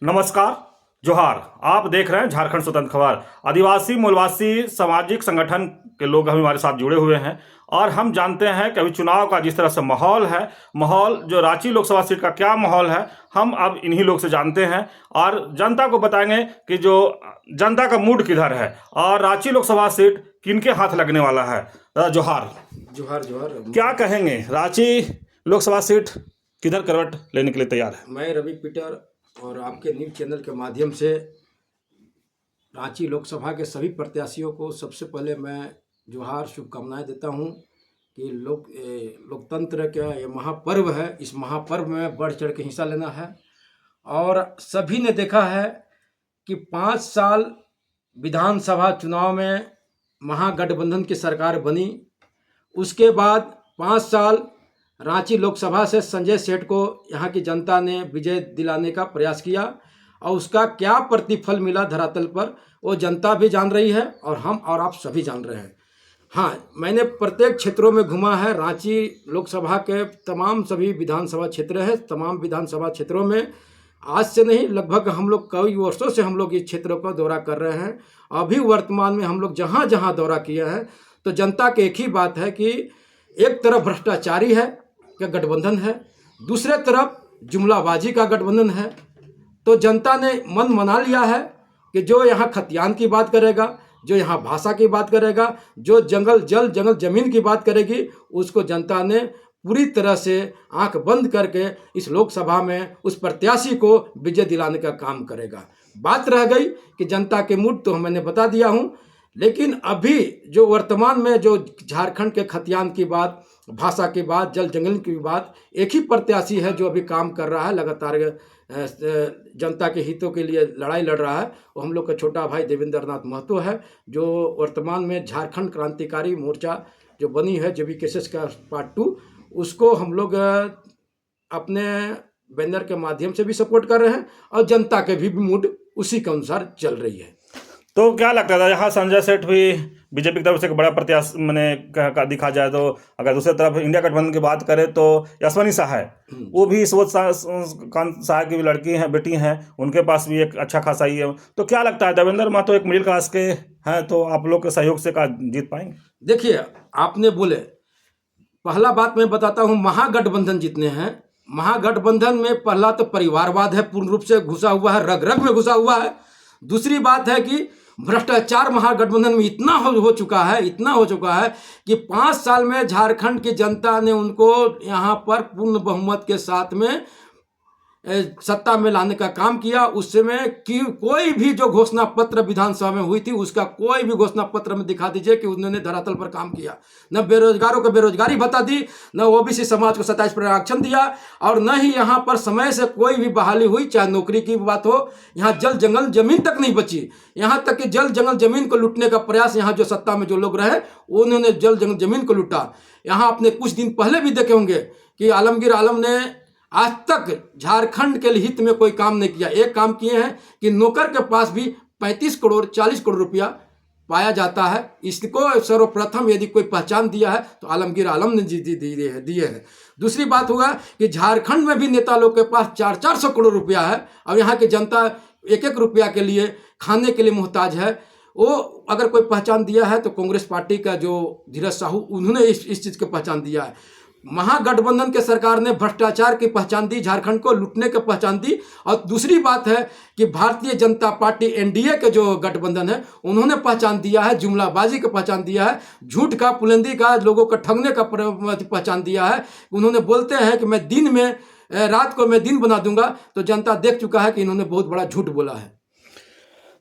नमस्कार, जोहार। आप देख रहे हैं झारखंड स्वतंत्र खबर। आदिवासी मूलवासी सामाजिक संगठन के लोग हमारे साथ जुड़े हुए हैं और हम जानते हैं कि अभी चुनाव का जिस तरह से माहौल है, माहौल जो रांची लोकसभा सीट का क्या माहौल है, हम अब इन्हीं लोग से जानते हैं और जनता को बताएंगे कि जो जनता का मूड किधर है और रांची लोकसभा सीट किनके हाथ लगने वाला है। जोहार जोहार जोहार। क्या कहेंगे, रांची लोकसभा सीट किधर करवट लेने के लिए तैयार है? मैं रवि पीटर और आपके न्यूज़ चैनल के माध्यम से रांची लोकसभा के सभी प्रत्याशियों को सबसे पहले मैं जोहार शुभकामनाएं देता हूं कि लोकतंत्र का ये महापर्व है। इस महापर्व में बढ़ चढ़ के हिस्सा लेना है और सभी ने देखा है कि 5 साल विधानसभा चुनाव में महागठबंधन की सरकार बनी। उसके बाद 5 साल रांची लोकसभा से संजय सेठ को यहाँ की जनता ने विजय दिलाने का प्रयास किया और उसका क्या प्रतिफल मिला धरातल पर वो जनता भी जान रही है और हम और आप सभी जान रहे हैं। हाँ, मैंने प्रत्येक क्षेत्रों में घुमा है। रांची लोकसभा के तमाम सभी विधानसभा क्षेत्र हैं। तमाम विधानसभा क्षेत्रों में आज से नहीं, लगभग हम लोग कई वर्षों से हम लोग इस क्षेत्रों का दौरा कर रहे हैं। अभी वर्तमान में हम लोग जहाँ जहाँ दौरा किए हैं तो जनता की एक ही बात है कि एक तरफ भ्रष्टाचारी है का गठबंधन है, दूसरे तरफ जुमलाबाजी का गठबंधन है। तो जनता ने मन मना लिया है कि जो यहाँ खतियान की बात करेगा, जो यहाँ भाषा की बात करेगा, जो जंगल जमीन की बात करेगी, उसको जनता ने पूरी तरह से आंख बंद करके इस लोकसभा में उस प्रत्याशी को विजय दिलाने का काम करेगा। बात रह गई कि जनता के मूड तो मैंने बता दिया हूँ, लेकिन अभी जो वर्तमान में जो झारखंड के खतियान की बात, भाषा की बात, जल जंगल की बात, एक ही प्रत्याशी है जो अभी काम कर रहा है, लगातार जनता के हितों के लिए लड़ाई लड़ रहा है। वो हम लोग का छोटा भाई देवेंद्र नाथ महतो है, जो वर्तमान में झारखंड क्रांतिकारी मोर्चा जो बनी है JBKSS का पार्ट 2, उसको हम लोग अपने बैनर के माध्यम से भी सपोर्ट कर रहे हैं और जनता के भी मूड उसी के अनुसार चल रही है। तो क्या लगता था, यहाँ संजय सेठ भी बीजेपी की तरफ से एक बड़ा प्रत्याशी मैंने दिखा जाए तो, अगर दूसरी तरफ इंडिया गठबंधन की बात करें तो यशवनी शाह है, वो भी कांत शाह की भी लड़की हैं, बेटी हैं, उनके पास भी एक अच्छा खासा ही है। तो क्या लगता है, देवेंद्र महतो एक मिडिल क्लास के हैं, तो आप लोग के सहयोग से का जीत पाएंगे? देखिए, आपने बोले, पहला बात मैं बताता हूँ, महागठबंधन जितने हैं, महागठबंधन में पहला तो परिवारवाद है, पूर्ण रूप से घुसा हुआ है, रग रग में घुसा हुआ है। दूसरी बात है कि भ्रष्टाचार महागठबंधन में इतना हो चुका है कि 5 साल में झारखंड की जनता ने उनको यहाँ पर पूर्ण बहुमत के साथ में सत्ता में लाने का काम किया। उस समय कि कोई भी जो घोषणा पत्र विधानसभा में हुई थी, उसका कोई भी घोषणा पत्र में दिखा दीजिए कि उन्होंने धरातल पर काम किया। न बेरोजगारों को बेरोजगारी भत्ता दी, न OBC समाज को 27% आरक्षण दिया, और न ही यहाँ पर समय से कोई भी बहाली हुई, चाहे नौकरी की बात हो। यहाँ जल जंगल जमीन तक नहीं बची, यहाँ तक कि जल जंगल जमीन को लूटने का प्रयास यहाँ जो सत्ता में जो लोग रहे उन्होंने जल जंगल जमीन को लूटा। यहाँ आपने कुछ दिन पहले भी देखे होंगे कि आलमगीर आलम ने आज तक झारखंड के हित में कोई काम नहीं किया। एक काम किए हैं कि नौकर के पास भी 35 करोड़ 40 करोड़ रुपया पाया जाता है। इसको सर्वप्रथम यदि कोई पहचान दिया है तो आलमगीर आलम ने दिए हैं। दूसरी बात होगा कि झारखंड में भी नेता लोग के पास 400 करोड़ रुपया है और यहाँ की जनता 1 रुपया के लिए खाने के लिए मोहताज है। वो अगर कोई पहचान दिया है तो कांग्रेस पार्टी का जो धीरज साहू, उन्होंने इस चीज़ को पहचान दिया है। महागठबंधन के सरकार ने भ्रष्टाचार की पहचान दी, झारखंड को लूटने की पहचान दी। और दूसरी बात है कि भारतीय जनता पार्टी NDA के जो गठबंधन है, उन्होंने पहचान दिया है जुमलाबाजी का पहचान दिया है, झूठ का, पुलंदी का, लोगों को ठगने का पहचान दिया है। उन्होंने बोलते हैं कि मैं दिन में रात को मैं दिन बना दूंगा, तो जनता देख चुका है कि इन्होंने बहुत बड़ा झूठ बोला है।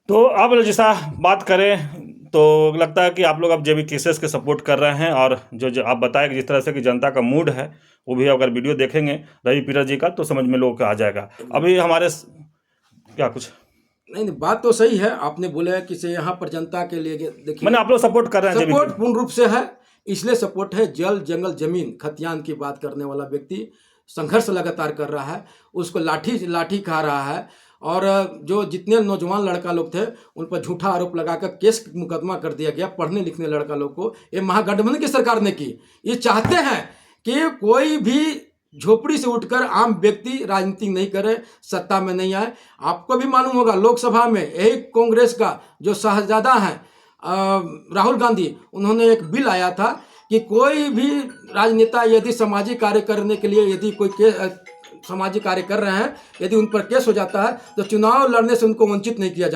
तो अब जैसा बात करें तो लगता है कि आप लोग अब JBKSS के सपोर्ट कर रहे हैं और जो आप बताए कि जिस तरह से कि जनता का मूड है, वो भी अगर वीडियो देखेंगे रवि पीटर जी का तो समझ में लोगों को आ जाएगा। अभी हमारे क्या कुछ नहीं, बात तो सही है। आपने बोला कि से यहाँ पर जनता के लिए देखिए, मैंने आप लोग सपोर्ट कर रहे हैं, सपोर्ट पूर्ण रूप से है। इसलिए सपोर्ट है, जल जंगल जमीन खतियान की बात करने वाला व्यक्ति संघर्ष लगातार कर रहा है, उसको लाठी खा रहा है। और जो जितने नौजवान लड़का लोग थे उन पर झूठा आरोप लगाकर केस मुकदमा कर दिया गया, पढ़ने लिखने लड़का लोग को। ये महागठबंधन की सरकार ने की। ये चाहते हैं कि कोई भी झोपड़ी से उठकर आम व्यक्ति राजनीति नहीं करे, सत्ता में नहीं आए। आपको भी मालूम होगा लोकसभा में एक कांग्रेस का जो शहजादा है राहुल गांधी, उन्होंने एक बिल आया था कि कोई भी राजनेता यदि सामाजिक कार्य करने के लिए यदि कोई सामाजिक कार्य कर रहे हैं, यदि उन पर केस हो जाता है तो चुनाव लड़ने से उनको वंचित नहीं किया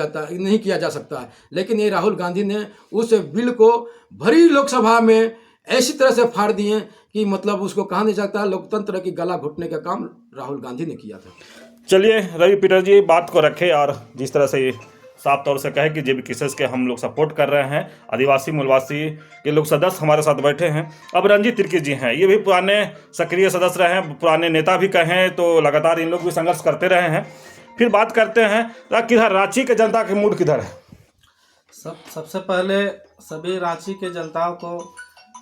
जा सकता है। लेकिन ये राहुल गांधी ने उस बिल को भरी लोकसभा में ऐसी तरह से फाड़ दिए कि मतलब उसको कहा नहीं सकता। लोकतंत्र की गला घुटने का काम राहुल गांधी ने किया था। चलिए रवि पीटर जी बात को रखें और जिस तरह से साफ तौर से कहे कि जेबी केसेस के हम लोग सपोर्ट कर रहे हैं, आदिवासी मूलवासी के लोग सदस्य हमारे साथ बैठे हैं। अब रंजीत तिर्की जी हैं, ये भी पुराने सक्रिय सदस्य रहे हैं, पुराने नेता भी कहें तो लगातार इन लोग भी संघर्ष करते रहे हैं। फिर बात करते हैं किधर रांची के जनता की मूड किधर है? सबसे पहले सभी रांची के जनताओं को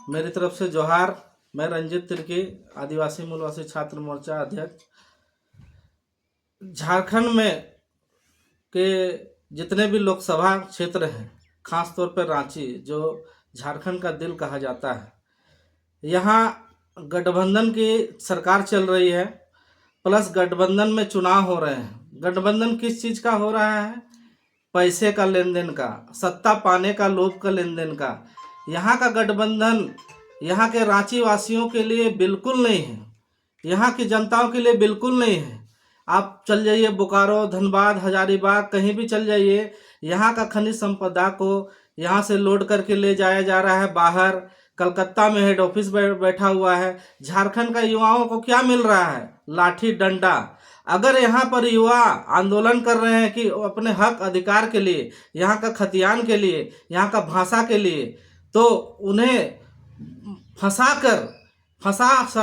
मेरी तरफ से जोहार। मैं रंजीत तिर्की, आदिवासी मूलवासी छात्र मोर्चा अध्यक्ष। झारखंड में के जितने भी लोकसभा क्षेत्र हैं, खास तौर पर रांची जो झारखंड का दिल कहा जाता है, यहाँ गठबंधन की सरकार चल रही है, प्लस गठबंधन में चुनाव हो रहे हैं। गठबंधन किस चीज़ का हो रहा है? पैसे का लेन देन का, सत्ता पाने का, लोभ का लेन देन का। यहाँ का गठबंधन यहाँ के रांची वासियों के लिए बिल्कुल नहीं है, यहाँ की जनताओं के लिए बिल्कुल नहीं है। आप चल जाइए बोकारो, धनबाद, हजारीबाग, कहीं भी चल जाइए, यहाँ का खनिज संपदा को यहाँ से लोड करके ले जाया जा रहा है बाहर। कलकत्ता में हेड ऑफिस बैठा हुआ है। झारखंड का युवाओं को क्या मिल रहा है? लाठी डंडा। अगर यहाँ पर युवा आंदोलन कर रहे हैं कि अपने हक अधिकार के लिए, यहाँ का खतियान के लिए, यहाँ का भाषा के लिए, तो उन्हें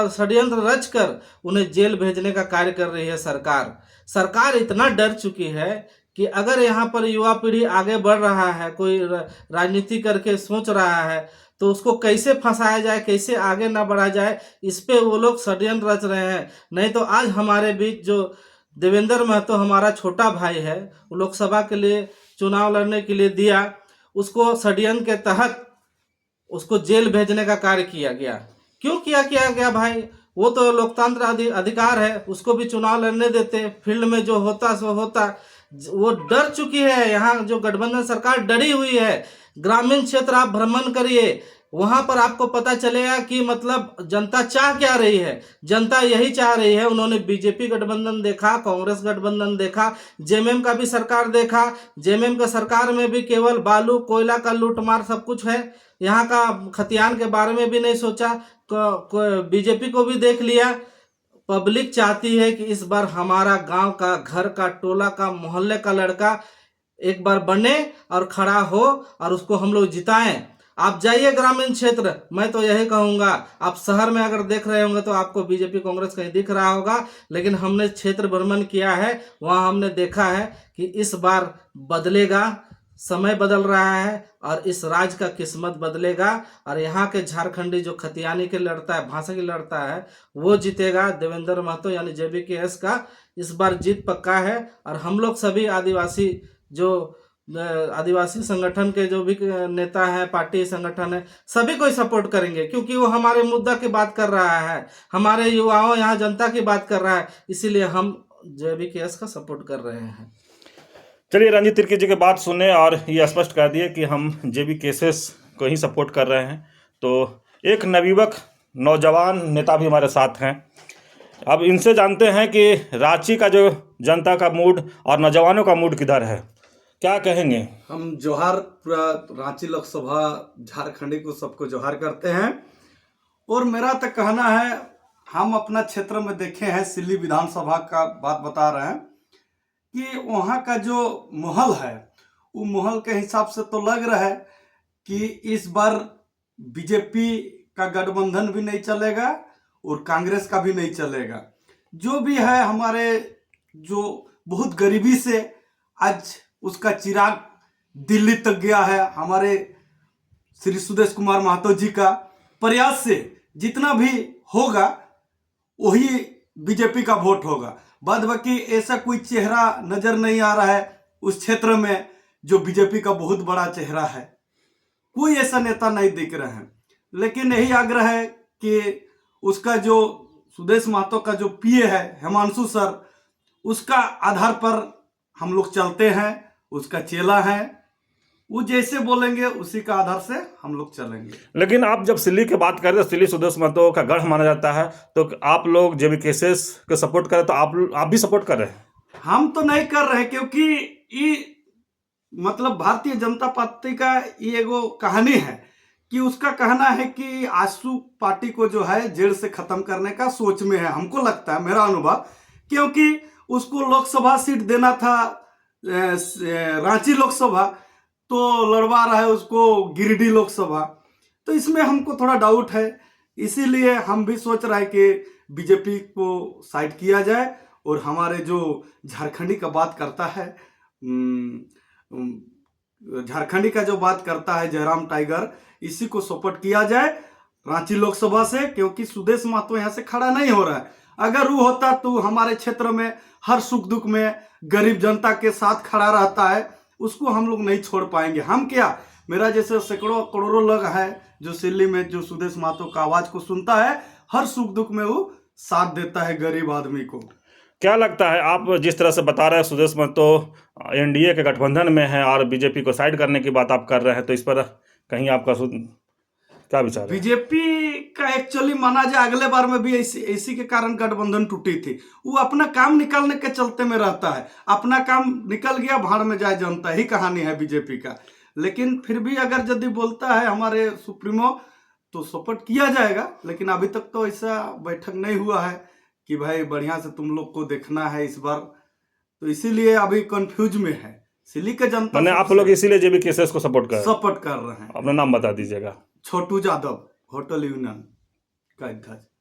षड्यंत्र रच कर उन्हें जेल भेजने का कार्य कर रही है सरकार। सरकार इतना डर चुकी है कि अगर यहाँ पर युवा पीढ़ी आगे बढ़ रहा है, कोई राजनीति करके सोच रहा है, तो उसको कैसे फंसाया जाए, कैसे आगे ना बढ़ा जाए, इस पे वो लोग षड्यंत्र रच रहे हैं। नहीं तो आज हमारे बीच जो देवेंद्र महतो हमारा छोटा भाई है, वो लोकसभा के लिए चुनाव लड़ने के लिए दिया, उसको षड्यंत्र के तहत उसको जेल भेजने का कार्य किया गया। क्यों किया गया भाई? वो तो लोकतंत्र अधिकार है, उसको भी चुनाव लड़ने देते, फील्ड में जो होता सो होता। वो डर चुकी है, यहाँ जो गठबंधन सरकार डरी हुई है। ग्रामीण क्षेत्र आप भ्रमण करिए, वहां पर आपको पता चलेगा कि मतलब जनता चाह क्या रही है। जनता यही चाह रही है, उन्होंने बीजेपी गठबंधन देखा, कांग्रेस गठबंधन देखा, जेएमएम का भी सरकार देखा। जेएमएम का सरकार में भी केवल बालू कोयला का लूटमार सब कुछ है, यहाँ का खतियान के बारे में भी नहीं सोचा। बीजेपी को भी देख लिया। पब्लिक चाहती है कि इस बार हमारा गांव का, घर का, टोला का, मोहल्ले का लड़का एक बार बने और खड़ा हो और उसको हम लोग जिताएं। आप जाइए ग्रामीण क्षेत्र, मैं तो यही कहूँगा। आप शहर में अगर देख रहे होंगे तो आपको बीजेपी कांग्रेस कहीं दिख रहा होगा, लेकिन हमने क्षेत्र भ्रमण किया है, वहाँ हमने देखा है कि इस बार बदलेगा, समय बदल रहा है और इस राज्य का किस्मत बदलेगा। और यहाँ के झारखंडी जो खतियानी के लड़ता है, भाषा की लड़ता है, वो जीतेगा। देवेंद्र महतो यानी जेबीकेएस का इस बार जीत पक्का है। और हम लोग सभी आदिवासी संगठन के जो भी नेता हैं, पार्टी संगठन है, सभी को सपोर्ट करेंगे, क्योंकि वो हमारे मुद्दा की बात कर रहा है, हमारे युवाओं, यहाँ जनता की बात कर रहा है, इसीलिए हम जेबीकेएस का सपोर्ट कर रहे हैं। चलिए रंजीत तिर्की जी की बात सुने और ये स्पष्ट कर दिए कि हम जेबी केसेस को ही सपोर्ट कर रहे हैं। तो एक नवयुवक नौजवान नेता भी हमारे साथ हैं। अब इनसे जानते हैं कि रांची का जो जनता का मूड और नौजवानों का मूड किधर है, क्या कहेंगे? हम जोहार पूरा रांची लोकसभा झारखंडी को सबको जोहार करते हैं। और मेरा तो कहना है, हम अपना क्षेत्र में देखे हैं, सिल्ली विधानसभा का बात बता रहे हैं कि वहाँ का जो माहौल है, वो माहौल के हिसाब से तो लग रहा है कि इस बार बीजेपी का गठबंधन भी नहीं चलेगा और कांग्रेस का भी नहीं चलेगा। जो भी है, हमारे जो बहुत गरीबी से आज उसका चिराग दिल्ली तक गया है, हमारे श्री सुदेश कुमार महतो जी का प्रयास से जितना भी होगा वही बीजेपी का वोट होगा। बाद बाकी ऐसा कोई चेहरा नजर नहीं आ रहा है उस क्षेत्र में जो बीजेपी का बहुत बड़ा चेहरा है, कोई ऐसा नेता नहीं दिख रहा है। लेकिन यही आग्रह है कि उसका जो सुदेश महतो का जो पीए है हिमांशु सर, उसका आधार पर हम लोग चलते हैं, उसका चेला है, वो जैसे बोलेंगे उसी का आधार से हम लोग चलेंगे। लेकिन आप जब सिल्ली की बात करें तो सिल्ली सुदेश महतो का गढ़ माना जाता है, तो आप लोग जेबी केसेस को सपोर्ट करें तो आप भी सपोर्ट कर रहे हैं? हम तो नहीं कर रहे, क्योंकि ये मतलब भारतीय जनता पार्टी का ये एगो कहानी है कि उसका कहना है कि आजसू पार्टी को जो है जेल से खत्म करने का सोच में है। हमको लगता है, मेरा अनुभव, क्योंकि उसको लोकसभा सीट देना था रांची लोकसभा, तो लड़वा रहा है उसको गिरिडीह लोकसभा, तो इसमें हमको थोड़ा डाउट है। इसीलिए हम भी सोच रहे हैं कि बीजेपी को साइड किया जाए और हमारे जो झारखंडी का बात करता है, झारखंडी का जो बात करता है जयराम टाइगर, इसी को सपोर्ट किया जाए रांची लोकसभा से, क्योंकि सुदेश महतो यहाँ से खड़ा नहीं हो रहा है। अगर वो होता तो हमारे क्षेत्र में हर सुख दुख में गरीब जनता के साथ खड़ा रहता है, उसको हम लोग नहीं छोड़ पाएंगे। हम क्या, मेरा जैसे सैकड़ों करोड़ों लोग हैं जो सिल्ली में जो सुदेश महतो का आवाज को सुनता है, हर सुख दुख में वो साथ देता है गरीब आदमी को। क्या लगता है, आप जिस तरह से बता रहे हैं सुदेश महतो एनडीए के गठबंधन में है और बीजेपी को साइड करने की बात आप कर रहे हैं, तो इस पर कहीं आपका क्या विचार है? बीजेपी का एक्चुअली माना जाए अगले बार में भी इसी के कारण गठबंधन टूटी थी। वो अपना काम निकालने के चलते में रहता है, अपना काम निकल गया भाड़ में जाए जनता, ही कहानी है बीजेपी का। लेकिन फिर भी अगर यदि बोलता है हमारे सुप्रीमो तो सपोर्ट किया जाएगा, लेकिन अभी तक तो ऐसा बैठक नहीं हुआ है कि भाई बढ़िया से तुम लोग को देखना है इस बार, तो इसीलिए अभी कंफ्यूज में है सिल्ली के जनता। मैंने आप लोग इसीलिए जेबी केसेस को सपोर्ट कर रहे हैं। अपना नाम बता दीजिएगा। छोटू यादव, होटल यूनियन का अध्यक्ष।